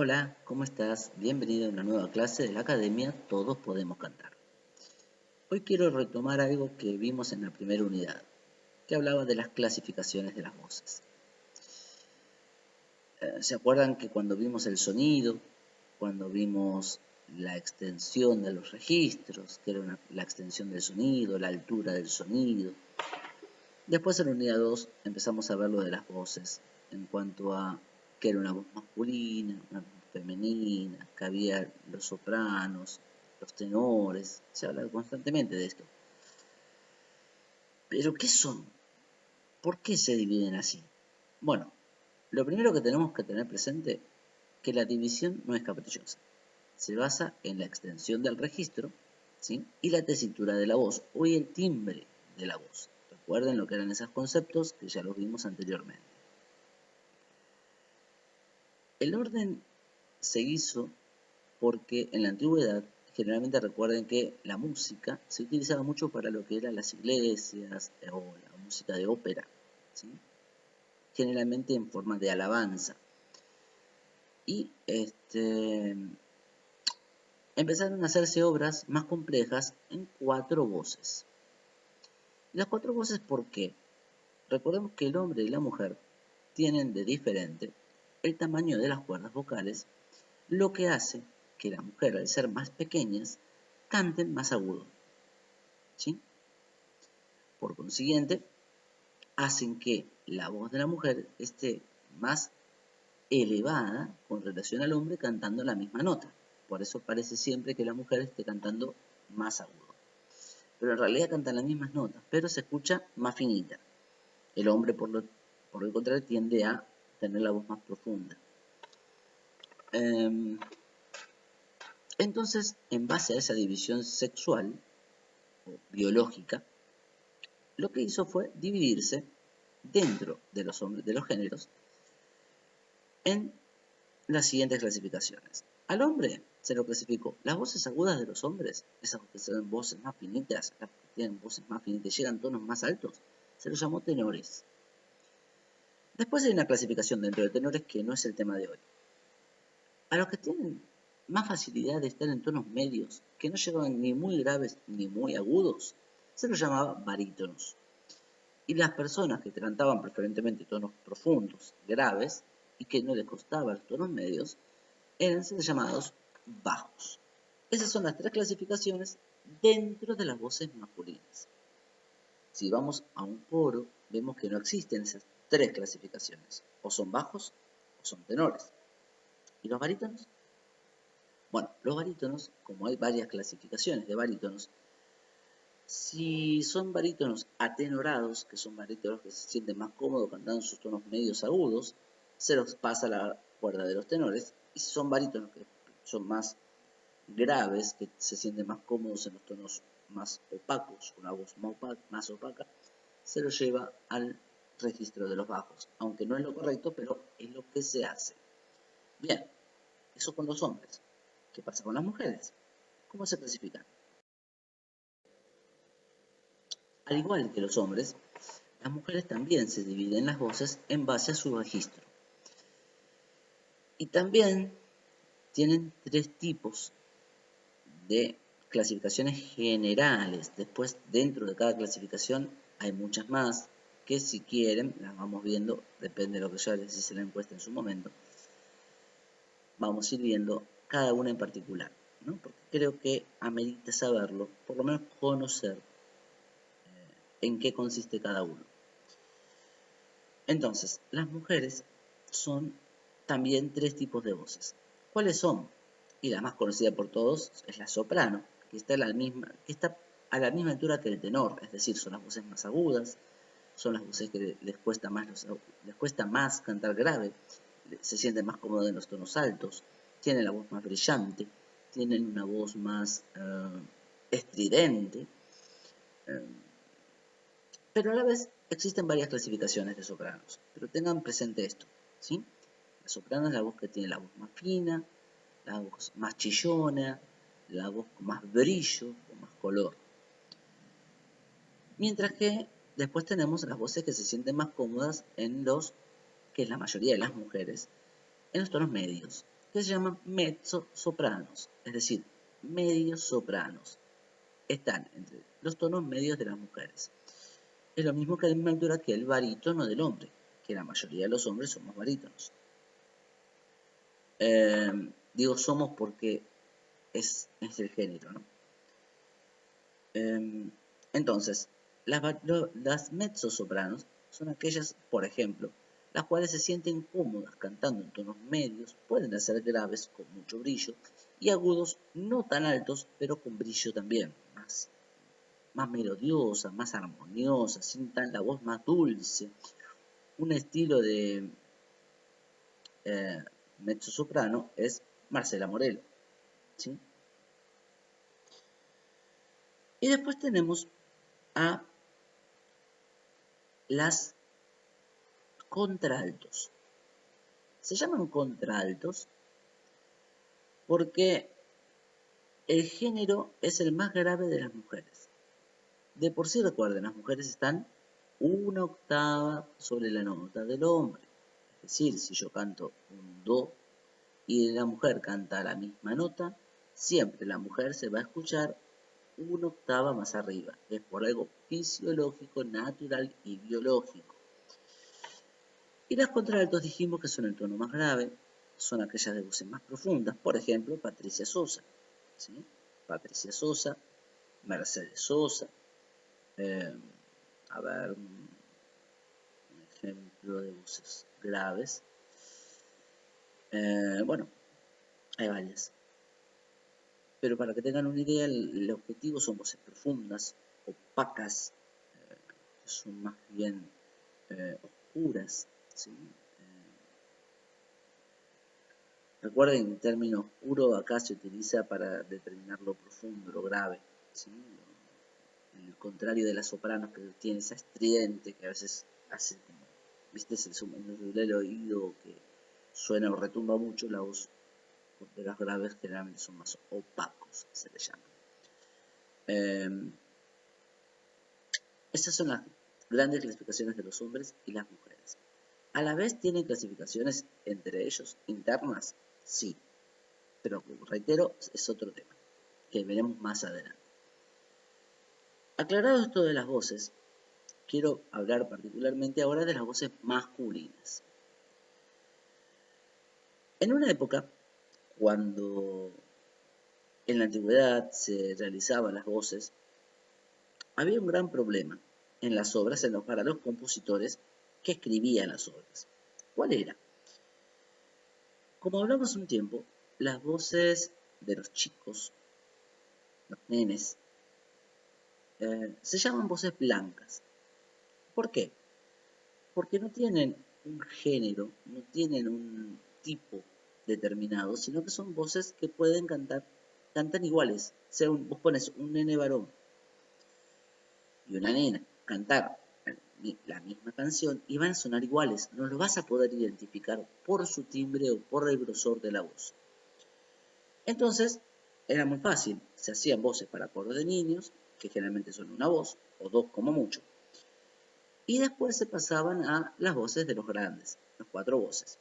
Hola, ¿cómo estás? Bienvenido a una nueva clase de la Academia Todos Podemos Cantar. Hoy quiero retomar algo que vimos en la primera unidad, que hablaba de las clasificaciones de las voces. ¿Se acuerdan que cuando vimos el sonido, cuando vimos la extensión de los registros, que era la extensión del sonido, la altura del sonido? Después en la unidad 2 empezamos a ver lo de las voces, en cuanto a que era una voz masculina, una voz femenina, que había los sopranos, los tenores, se habla constantemente de esto. Pero ¿qué son? ¿Por qué se dividen así? Bueno, lo primero que tenemos que tener presente es que la división no es caprichosa. Se basa en la extensión del registro, ¿sí? Y la tesitura de la voz o el timbre de la voz. Recuerden lo que eran esos conceptos que ya los vimos anteriormente. El orden se hizo porque en la antigüedad, generalmente recuerden que la música se utilizaba mucho para lo que eran las iglesias o la música de ópera, ¿sí? Generalmente en forma de alabanza. Y empezaron a hacerse obras más complejas en 4 voces. ¿Y las 4 voces por qué? Recordemos que el hombre y la mujer tienen de diferente el tamaño de las cuerdas vocales, lo que hace que las mujeres, al ser más pequeñas, canten más agudo, ¿sí? Por consiguiente, hacen que la voz de la mujer esté más elevada con relación al hombre cantando la misma nota. Por eso parece siempre que la mujer esté cantando más agudo. Pero en realidad cantan las mismas notas, pero se escucha más finita. El hombre, por el contrario, tiende a tener la voz más profunda. Entonces, en base a esa división sexual o biológica, lo que hizo fue dividirse dentro de los hombres, de los géneros, en las siguientes clasificaciones. Al hombre se lo clasificó las voces agudas de los hombres, esas que son voces más finitas, las que tienen voces más finitas, llegan a tonos más altos, se los llamó tenores. Después hay una clasificación dentro de tenores que no es el tema de hoy. A los que tienen más facilidad de estar en tonos medios, que no llegaban ni muy graves ni muy agudos, se los llamaba barítonos. Y las personas que cantaban preferentemente tonos profundos, graves, y que no les costaban los tonos medios, eran llamados bajos. Esas son las 3 clasificaciones dentro de las voces masculinas. Si vamos a un coro, vemos que no existen esas 3 clasificaciones. O son bajos o son tenores. ¿Y los barítonos? Bueno, los barítonos, como hay varias clasificaciones de barítonos, si son barítonos atenorados, que son barítonos que se sienten más cómodos cantando sus tonos medios agudos, se los pasa a la cuerda de los tenores. Y si son barítonos que son más graves, que se sienten más cómodos en los tonos más opacos, con la voz más opaca, se los lleva al registro de los bajos. Aunque no es lo correcto, pero es lo que se hace. Bien, eso con los hombres. ¿Qué pasa con las mujeres? ¿Cómo se clasifican? Al igual que los hombres, las mujeres también se dividen las voces en base a su registro. Y también tienen 3 tipos de clasificaciones generales. Después, dentro de cada clasificación, hay muchas más que si quieren, las vamos viendo, depende de lo que yo les hice la encuesta en su momento. Vamos a ir viendo cada una en particular, ¿no? Porque creo que amerita saberlo, por lo menos conocer en qué consiste cada uno. Entonces, las mujeres son también 3 tipos de voces. ¿Cuáles son? Y la más conocida por todos es la soprano, que está a la misma altura que el tenor, es decir, son las voces más agudas, son las voces que les cuesta más cantar grave, se sienten más cómodos en los tonos altos, tienen la voz más brillante, tienen una voz más estridente, pero a la vez existen varias clasificaciones de sopranos, pero tengan presente esto, ¿sí? La soprano es la voz que tiene la voz más fina, la voz más chillona, la voz con más brillo, con más color. Mientras que después tenemos las voces que se sienten más cómodas que es la mayoría de las mujeres, en los tonos medios. que se llaman mezzosopranos, es decir, medios sopranos. Están entre los tonos medios de las mujeres. Es lo mismo que la misma altura que el barítono del hombre, que la mayoría de los hombres somos barítonos. Digo somos porque es el género, ¿no? Entonces, las mezzosopranos son aquellas, por ejemplo, las cuales se sienten cómodas cantando en tonos medios, pueden ser graves con mucho brillo y agudos no tan altos, pero con brillo también, más melodiosa, más armoniosa, sientan la voz más dulce. Un estilo de mezzosoprano es Marcela Morelo, ¿sí? Y después tenemos a las contraltos. Se llaman contraltos porque el género es el más grave de las mujeres. De por sí, recuerden, las mujeres están una octava sobre la nota del hombre. Es decir, si yo canto un do y la mujer canta la misma nota, siempre la mujer se va a escuchar una octava más arriba. Es por algo fisiológico, natural y biológico. Y las contraltos dijimos que son el tono más grave, son aquellas de voces más profundas. Por ejemplo, Patricia Sosa, ¿sí? Patricia Sosa, Mercedes Sosa. A ver, un ejemplo de voces graves. Bueno, hay varias. Pero para que tengan una idea, el objetivo son voces profundas, opacas, que son más bien oscuras, ¿sí? Recuerden que el término oscuro acá se utiliza para determinar lo profundo, lo grave, ¿sí? El contrario de las sopranos, que tiene esa estridente que a veces hace como, viste, el oído que suena o retumba mucho. La voz de las graves generalmente son más opacos, se le llama. Estas son las grandes clasificaciones de los hombres y las mujeres. A la vez tienen clasificaciones entre ellos internas, sí, pero reitero, es otro tema que veremos más adelante. Aclarado esto de las voces, quiero hablar particularmente ahora de las voces masculinas. En una época, cuando en la antigüedad se realizaban las voces, había un gran problema en las obras para los compositores que escribían las obras. ¿Cuál era? Como hablamos un tiempo, las voces de los chicos, los nenes, se llaman voces blancas. ¿Por qué? Porque no tienen un género, no tienen un tipo determinado, sino que son voces que pueden cantan iguales. Vos pones un nene varón y una nena cantar la misma canción y van a sonar iguales. No lo vas a poder identificar por su timbre o por el grosor de la voz. Entonces, era muy fácil. Se hacían voces para coros de niños, que generalmente son una voz, o dos como mucho. Y después se pasaban a las voces de los grandes, las 4 voces.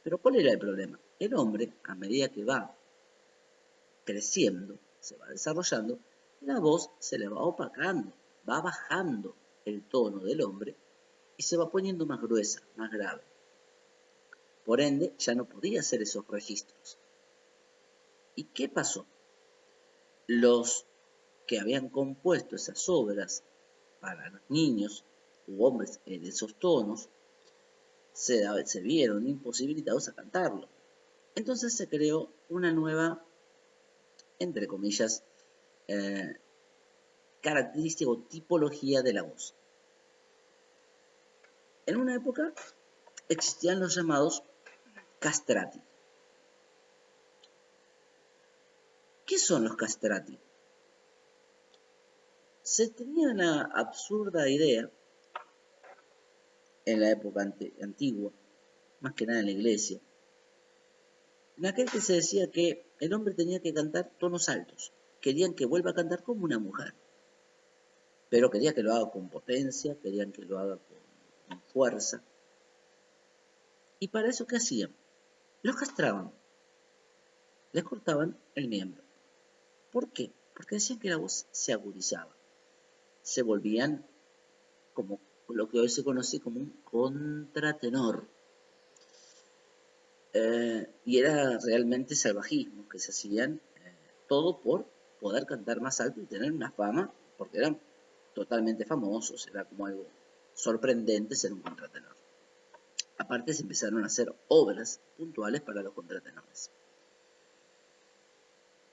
Pero ¿cuál era el problema? El hombre, a medida que va creciendo, se va desarrollando, la voz se le va opacando, va bajando el tono del hombre y se va poniendo más gruesa, más grave. Por ende, ya no podía hacer esos registros. ¿Y qué pasó? Los que habían compuesto esas obras para los niños u hombres en esos tonos se vieron imposibilitados a cantarlo. Entonces se creó una nueva, entre comillas, característica o tipología de la voz. En una época existían los llamados castrati. ¿Qué son los castrati? Se tenía una absurda idea en la época antigua, más que nada en la iglesia, en aquel que se decía que el hombre tenía que cantar tonos altos. Querían que vuelva a cantar como una mujer, pero querían que lo haga con potencia, querían que lo haga con fuerza. ¿Y para eso qué hacían? Los castraban. les cortaban el miembro. ¿Por qué? Porque decían que la voz se agudizaba. Se volvían como lo que hoy se conoce como un contratenor. Y era realmente salvajismo que se hacían, todo por poder cantar más alto y tener una fama, porque eran totalmente famosos, era como algo sorprendente ser un contratenor. Aparte se empezaron a hacer obras puntuales para los contratenores.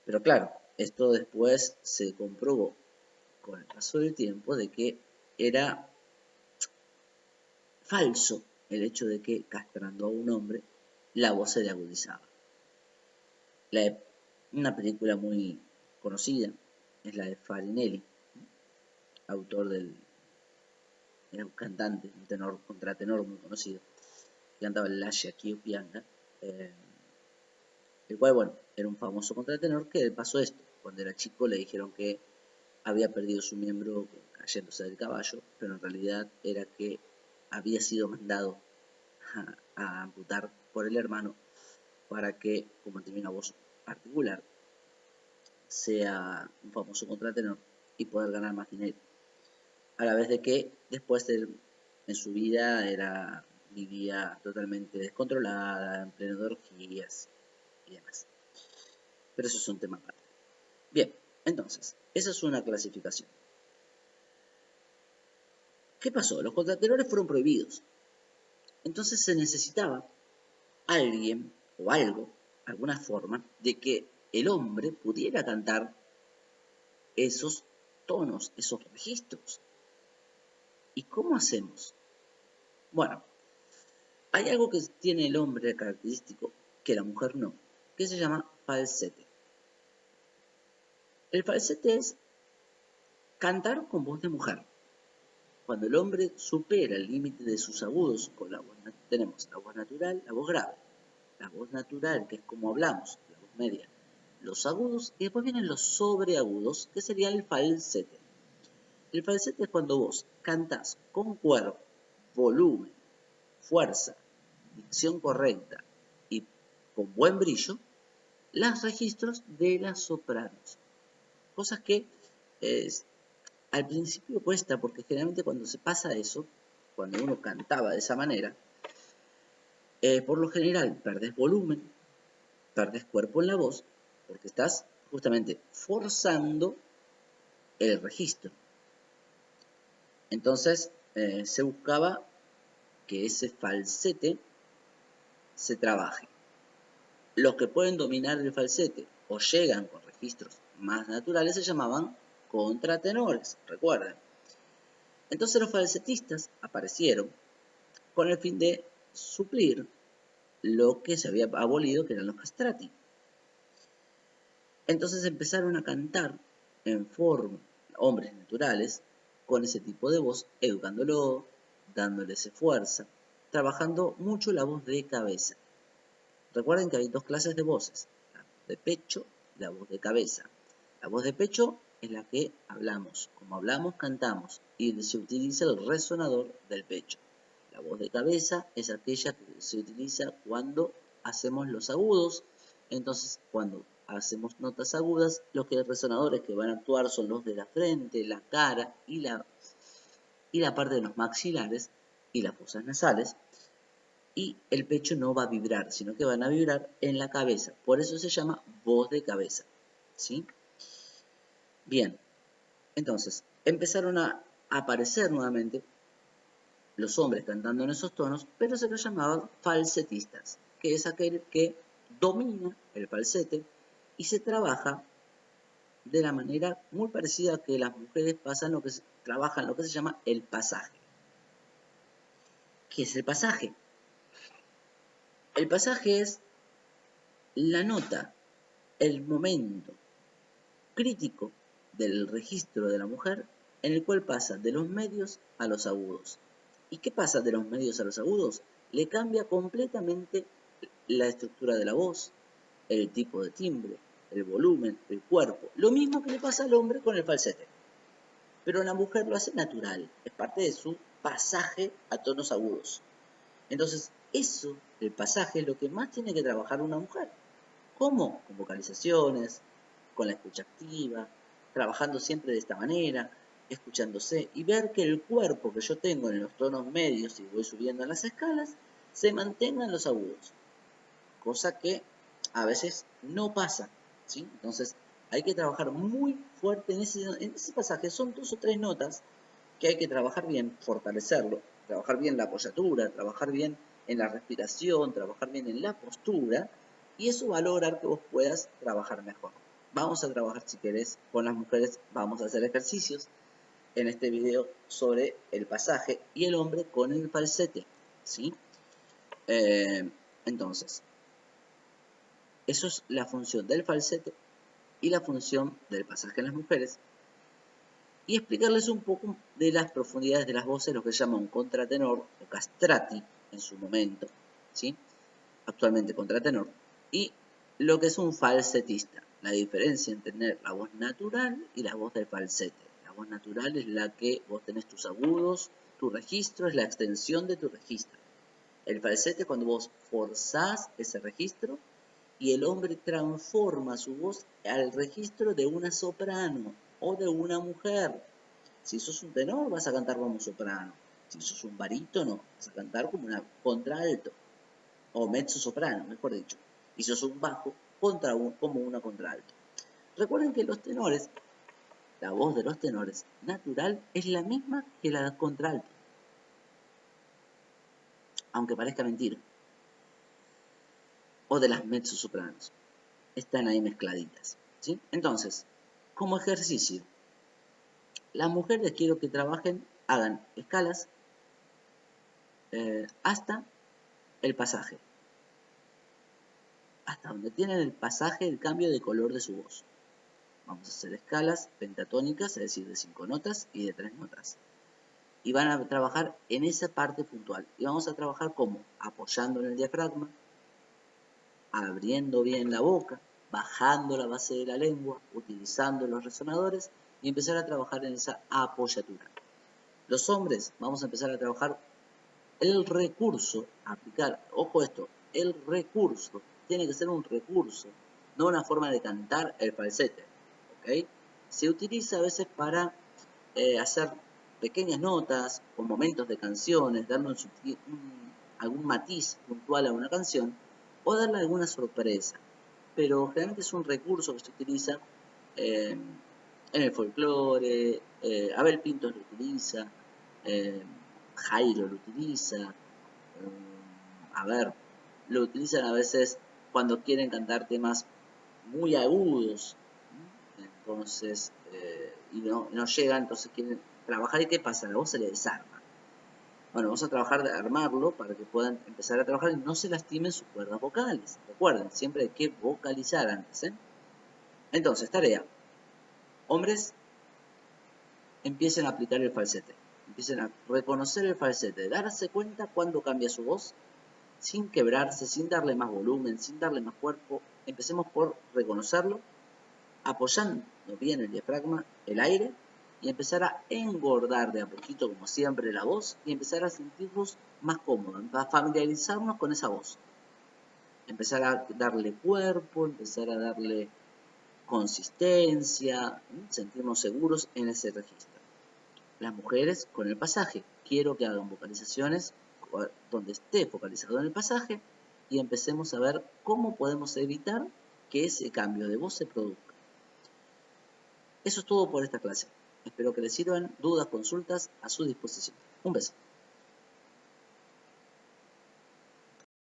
Pero claro, esto después se comprobó con el paso del tiempo de que era falso el hecho de que castrando a un hombre la voz se le agudizaba. Una película muy conocida es la de Farinelli, autor era un cantante, un tenor, contratenor muy conocido, que cantaba el Lascia Ch'io Pianga, el cual, bueno, era un famoso contratenor que le pasó esto. Cuando era chico le dijeron que había perdido su miembro cayéndose del caballo, pero en realidad era que había sido mandado a amputar por el hermano para que, como tenía una voz particular, sea un famoso contratenor y poder ganar más dinero. A la vez de que después en su vida vivía totalmente descontrolada, en pleno de orgías y demás. Pero eso es un tema aparte. Bien, entonces, esa es una clasificación. ¿Qué pasó? Los contratenores fueron prohibidos. Entonces se necesitaba alguien o algo, alguna forma, de que el hombre pudiera cantar esos tonos, esos registros. ¿Y cómo hacemos? Bueno, hay algo que tiene el hombre característico que la mujer no, que se llama falsete. El falsete es cantar con voz de mujer. Cuando el hombre supera el límite de sus agudos con la voz, tenemos la voz natural, la voz grave. La voz natural, que es como hablamos, la voz media, los agudos, y después vienen los sobreagudos, que sería el falsete. El falsete es cuando vos cantás con cuerpo, volumen, fuerza, dicción correcta y con buen brillo los registros de las sopranos. Cosas que al principio cuesta, porque generalmente cuando se pasa eso, cuando uno cantaba de esa manera, por lo general perdés volumen, perdés cuerpo en la voz, porque estás justamente forzando el registro. Entonces se buscaba que ese falsete se trabaje. Los que pueden dominar el falsete o llegan con registros más naturales se llamaban contratenores, recuerden. Entonces los falsetistas aparecieron con el fin de suplir lo que se había abolido, que eran los castrati. Entonces empezaron a cantar en forma, hombres naturales, con ese tipo de voz, educándolo, dándoles fuerza, trabajando mucho la voz de cabeza. Recuerden que hay dos clases de voces, la voz de pecho y la voz de cabeza. La voz de pecho es la que hablamos, como hablamos, cantamos, y se utiliza el resonador del pecho. La voz de cabeza es aquella que se utiliza cuando hacemos los agudos. Entonces, cuando hacemos notas agudas, los resonadores que van a actuar son los de la frente, la cara y la parte de los maxilares y las fosas nasales. Y el pecho no va a vibrar, sino que van a vibrar en la cabeza. Por eso se llama voz de cabeza. ¿Sí? Bien, entonces empezaron a aparecer nuevamente los hombres cantando en esos tonos, pero se los llamaban falsetistas, que es aquel que domina el falsete y se trabaja de la manera muy parecida a que las mujeres trabajan lo que se llama el pasaje. ¿Qué es el pasaje? El pasaje es la nota, el momento crítico del registro de la mujer en el cual pasa de los medios a los agudos. ¿Y qué pasa de los medios a los agudos? Le cambia completamente la estructura de la voz, el tipo de timbre, el volumen, el cuerpo. Lo mismo que le pasa al hombre con el falsete. Pero la mujer lo hace natural, es parte de su pasaje a tonos agudos. Entonces, eso, el pasaje, es lo que más tiene que trabajar una mujer. ¿Cómo? Con vocalizaciones, con la escucha activa, trabajando siempre de esta manera, escuchándose y ver que el cuerpo que yo tengo en los tonos medios y voy subiendo en las escalas se mantenga en los agudos, cosa que a veces no pasa, ¿sí? Entonces hay que trabajar muy fuerte en ese pasaje, son 2 o 3 notas que hay que trabajar bien, fortalecerlo, trabajar bien la apoyatura, trabajar bien en la respiración, trabajar bien en la postura, y eso va a lograr que vos puedas trabajar mejor. Vamos a trabajar, si querés, con las mujeres, vamos a hacer ejercicios en este video sobre el pasaje y el hombre con el falsete, ¿sí? Entonces, eso es la función del falsete y la función del pasaje en las mujeres, y explicarles un poco de las profundidades de las voces, lo que se llama un contratenor o castrati en su momento, ¿sí? Actualmente contratenor, y lo que es un falsetista, la diferencia entre tener la voz natural y la voz del falsete. La voz natural es la que vos tenés tus agudos, tu registro es la extensión de tu registro. El falsete es cuando vos forzás ese registro y el hombre transforma su voz al registro de una soprano o de una mujer. Si sos un tenor, vas a cantar como soprano. Si sos un barítono, vas a cantar como una contralto o mezzo soprano, mejor dicho. Y si sos un bajo, como una contralto. Recuerden que los tenores, la voz de los tenores natural es la misma que la de contralto, aunque parezca mentira. O de las mezzosopranos. Están ahí mezcladitas, ¿sí? Entonces, como ejercicio, las mujeres quiero que trabajen, hagan escalas hasta el pasaje. Hasta donde tienen el pasaje, el cambio de color de su voz. Vamos a hacer escalas pentatónicas, es decir, de 5 notas y de 3 notas. Y van a trabajar en esa parte puntual. Y vamos a trabajar como apoyando en el diafragma, abriendo bien la boca, bajando la base de la lengua, utilizando los resonadores y empezar a trabajar en esa apoyatura. Los hombres vamos a empezar a trabajar el recurso, aplicar, ojo esto, el recurso, tiene que ser un recurso, no una forma de cantar el falsete, ¿ok? Se utiliza a veces para hacer pequeñas notas o momentos de canciones, darle algún matiz puntual a una canción o darle alguna sorpresa, pero generalmente es un recurso que se utiliza en el folclore, Abel Pintos lo utiliza, Jairo lo utiliza, lo utilizan a veces cuando quieren cantar temas muy agudos, entonces, y no llegan, entonces quieren trabajar, ¿y qué pasa? La voz se le desarma. Bueno, vamos a trabajar de armarlo para que puedan empezar a trabajar y no se lastimen sus cuerdas vocales. Recuerden, siempre hay que vocalizar antes, ¿eh? Entonces, tarea. Hombres, empiecen a aplicar el falsete. Empiecen a reconocer el falsete, darse cuenta cuando cambia su voz, sin quebrarse, sin darle más volumen, sin darle más cuerpo. Empecemos por reconocerlo, apoyando bien el diafragma, el aire, y empezar a engordar de a poquito, como siempre, la voz, y empezar a sentirnos más cómodos, a familiarizarnos con esa voz. Empezar a darle cuerpo, empezar a darle consistencia, sentirnos seguros en ese registro. Las mujeres con el pasaje, quiero que hagan vocalizaciones donde esté focalizado en el pasaje y empecemos a ver cómo podemos evitar que ese cambio de voz se produzca. Eso es todo por esta clase. Espero que les sirvan. Dudas, consultas, a su disposición. Un beso.